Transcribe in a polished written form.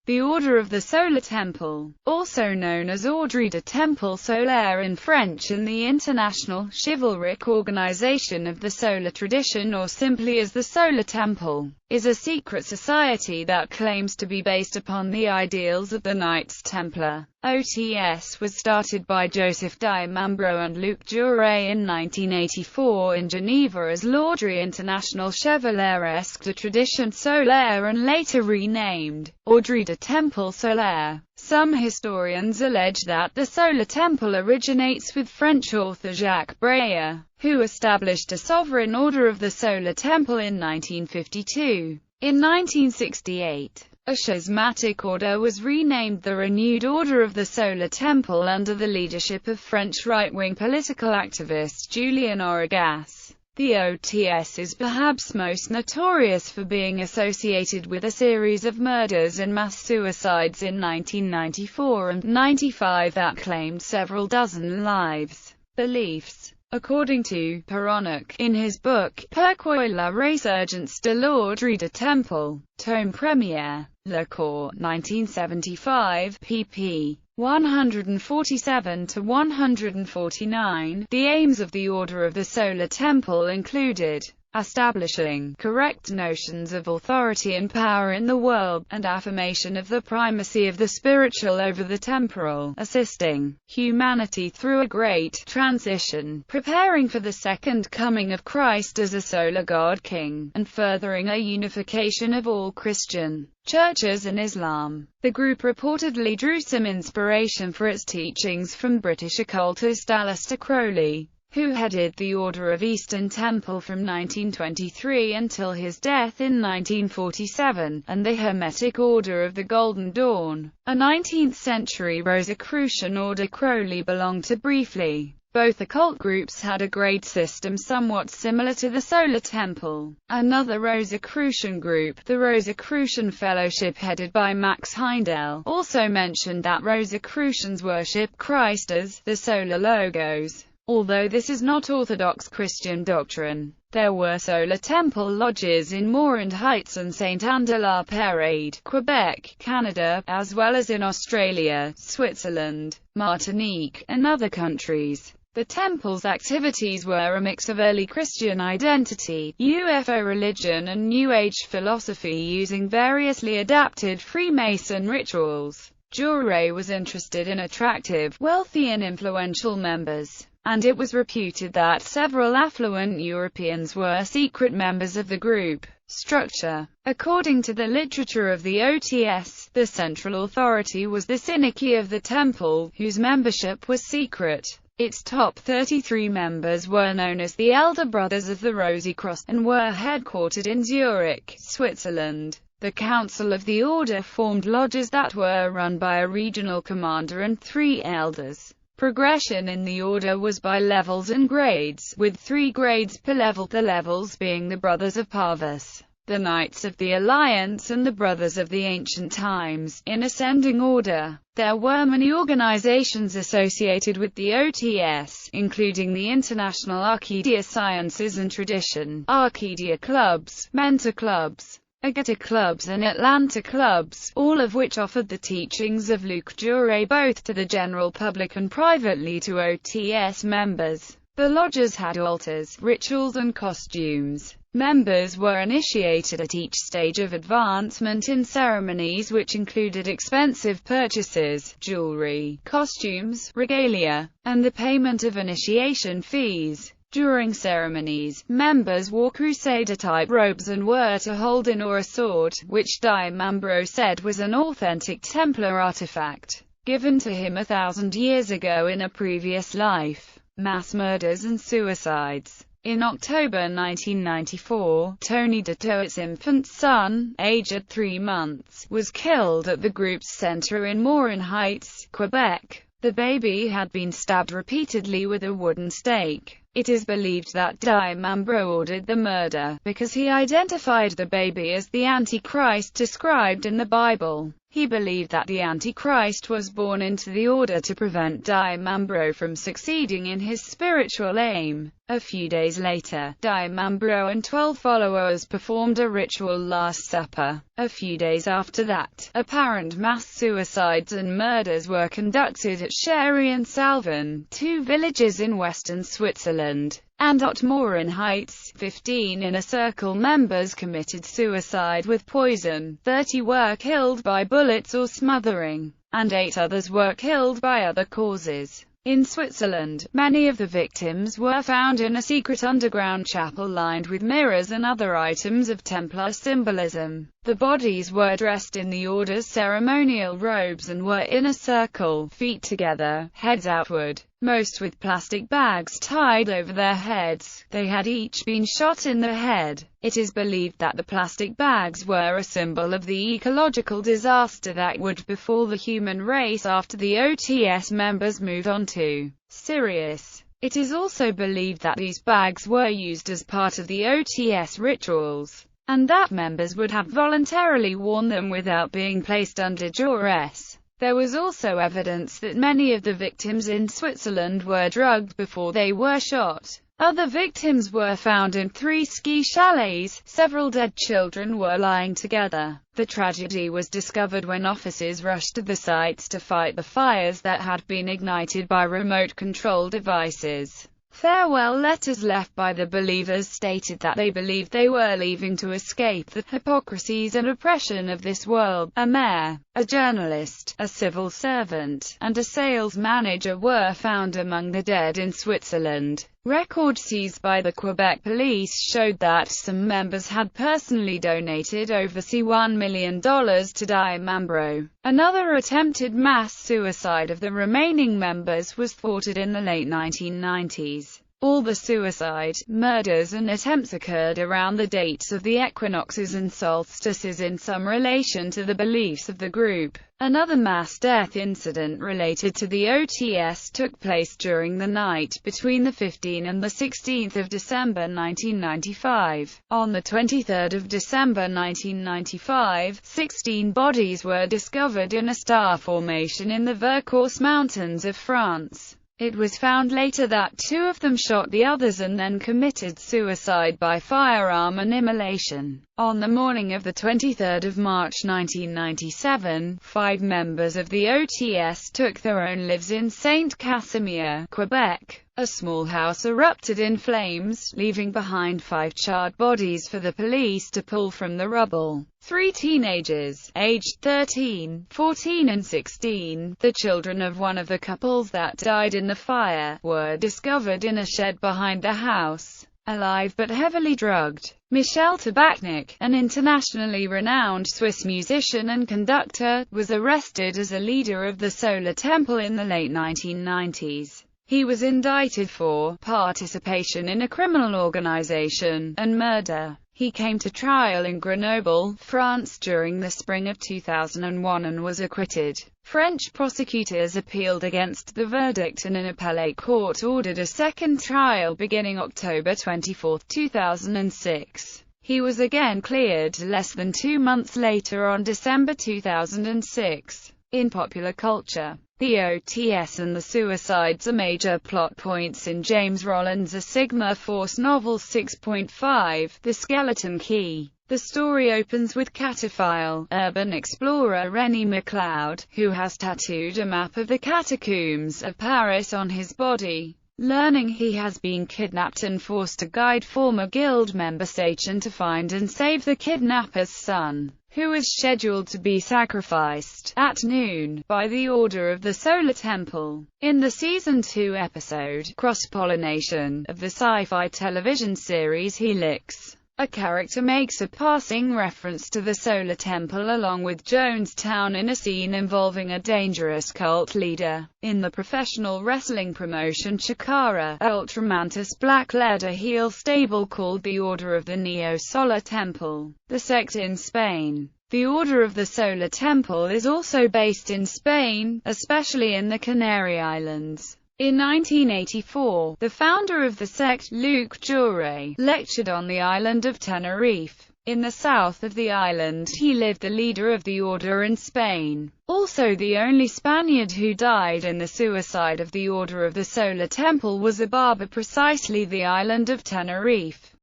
The Order of the Solar Temple, also known as Ordre de Temple Solaire in French and the International Chivalric Organization of the Solar Tradition, or simply as the Solar Temple, is a secret society that claims to be based upon the ideals of the Knights Templar. OTS was started by Joseph Di Mambro and Luc Duret in 1984 in Geneva as l'Ordre International Chevaleresque de Tradition Solaire and later renamed Ordre de Temple Solaire. Some historians allege that the Solar Temple originates with French author Jacques Breyer, who established a sovereign order of the Solar Temple in 1952. In 1968, a schismatic order was renamed the Renewed Order of the Solar Temple under the leadership of French right-wing political activist Julien Origas. The OTS is perhaps most notorious for being associated with a series of murders and mass suicides in 1994 and 95 that claimed several dozen lives. Beliefs. According to Perronach, in his book, Pourquoi la résurgence de l'Ordre de Temple, tome première, Le Corps, 1975, pp. 147–149, the aims of the Order of the Solar Temple included establishing correct notions of authority and power in the world, and affirmation of the primacy of the spiritual over the temporal, assisting humanity through a great transition, preparing for the second coming of Christ as a solar God King, and furthering a unification of all Christian churches and Islam. The group reportedly drew some inspiration for its teachings from British occultist Aleister Crowley, who headed the Order of Eastern Temple from 1923 until his death in 1947, and the Hermetic Order of the Golden Dawn, a 19th-century Rosicrucian order Crowley belonged to briefly. Both occult groups had a grade system somewhat similar to the Solar Temple. Another Rosicrucian group, the Rosicrucian Fellowship headed by Max Heindel, also mentioned that Rosicrucians worship Christ as the solar logos. Although this is not Orthodox Christian doctrine, there were Solar Temple lodges in Morand Heights and Saint-Anne-de-la-Parade, Quebec, Canada, as well as in Australia, Switzerland, Martinique, and other countries. The temple's activities were a mix of early Christian identity, UFO religion and New Age philosophy using variously adapted Freemason rituals. Duret was interested in attractive, wealthy and influential members, and it was reputed that several affluent Europeans were secret members of the group structure. According to the literature of the OTS, the central authority was the Synarchy of the Temple, whose membership was secret. Its top 33 members were known as the Elder Brothers of the Rosy Cross, and were headquartered in Zurich, Switzerland. The Council of the Order formed lodges that were run by a regional commander and 3 elders. Progression in the order was by levels and grades, with 3 grades per level, the levels being the Brothers of Parvus, the Knights of the Alliance and the Brothers of the Ancient Times, in ascending order. There were many organizations associated with the OTS, including the International Arcadia Sciences and Tradition, Arcadia Clubs, Mentor Clubs, Agata Clubs and Atlanta Clubs, all of which offered the teachings of Luc Duret both to the general public and privately to OTS members. The lodges had altars, rituals and costumes. Members were initiated at each stage of advancement in ceremonies which included expensive purchases, jewelry, costumes, regalia, and the payment of initiation fees. During ceremonies, members wore Crusader-type robes and were to hold an or a sword, which Di Mambro said was an authentic Templar artifact, given to him 1,000 years ago in a previous life. Mass murders and suicides. In October 1994, Tony Detour's infant son, aged 3 months, was killed at the group's center in Morin Heights, Quebec. The baby had been stabbed repeatedly with a wooden stake. It is believed that Di Mambro ordered the murder, because he identified the baby as the Antichrist described in the Bible. He believed that the Antichrist was born into the order to prevent Di Mambro from succeeding in his spiritual aim. A few days later, Diamambro and 12 followers performed a ritual Last Supper. A few days after that, apparent mass suicides and murders were conducted at Sherry and Salvan, 2 villages in western Switzerland, and Otmoren Heights. 15 Inner Circle members committed suicide with poison, 30 were killed by bullets or smothering, and 8 others were killed by other causes. In Switzerland, many of the victims were found in a secret underground chapel lined with mirrors and other items of Templar symbolism. The bodies were dressed in the order's ceremonial robes and were in a circle, feet together, heads outward, most with plastic bags tied over their heads. They had each been shot in the head. It is believed that the plastic bags were a symbol of the ecological disaster that would befall the human race after the OTS members moved on to Sirius. It is also believed that these bags were used as part of the OTS rituals, and that members would have voluntarily worn them without being placed under duress. There was also evidence that many of the victims in Switzerland were drugged before they were shot. Other victims were found in 3 ski chalets. Several dead children were lying together. The tragedy was discovered when officers rushed to the sites to fight the fires that had been ignited by remote control devices. Farewell letters left by the believers stated that they believed they were leaving to escape the hypocrisies and oppression of this world. A mayor, a journalist, a civil servant, and a sales manager were found among the dead in Switzerland. Records seized by the Quebec police showed that some members had personally donated over $1 million to Diamambro. Another attempted mass suicide of the remaining members was thwarted in the late 1990s. All the suicide, murders and attempts occurred around the dates of the equinoxes and solstices in some relation to the beliefs of the group. Another mass death incident related to the OTS took place during the night between the 15th and the 16th of December 1995. On the 23rd of December 1995, 16 bodies were discovered in a star formation in the Vercors Mountains of France. It was found later that 2 of them shot the others and then committed suicide by firearm and immolation. On the morning of the 23rd of March 1997, 5 members of the OTS took their own lives in Saint-Casimir, Quebec. A small house erupted in flames, leaving behind 5 charred bodies for the police to pull from the rubble. 3 teenagers, aged 13, 14 and 16, the children of one of the couples that died in the fire, were discovered in a shed behind the house, alive but heavily drugged. Michel Tabachnik, an internationally renowned Swiss musician and conductor, was arrested as a leader of the Solar Temple in the late 1990s. He was indicted for participation in a criminal organization and murder. He came to trial in Grenoble, France during the spring of 2001 and was acquitted. French prosecutors appealed against the verdict and an appellate court ordered a second trial beginning October 24, 2006. He was again cleared less than 2 months later on December 2006. In popular culture, the OTS and the suicides are major plot points in James Rollin's A Sigma Force novel 6.5, The Skeleton Key. The story opens with cataphile, urban explorer René MacLeod, who has tattooed a map of the catacombs of Paris on his body. Learning he has been kidnapped and forced to guide former guild member Sachin to find and save the kidnapper's son, who is scheduled to be sacrificed at noon by the order of the Solar Temple. In the Season 2 episode, Cross-Pollination, of the sci-fi television series Helix, a character makes a passing reference to the Solar Temple along with Jonestown in a scene involving a dangerous cult leader. In the professional wrestling promotion Chikara, Ultramantis Black led a heel stable called the Order of the Neo-Solar Temple, the sect in Spain. The Order of the Solar Temple is also based in Spain, especially in the Canary Islands. In 1984, the founder of the sect, Luc Jure, lectured on the island of Tenerife. In the south of the island, he lived the leader of the order in Spain. Also the only Spaniard who died in the suicide of the Order of the Solar Temple was a barber, precisely the island of Tenerife.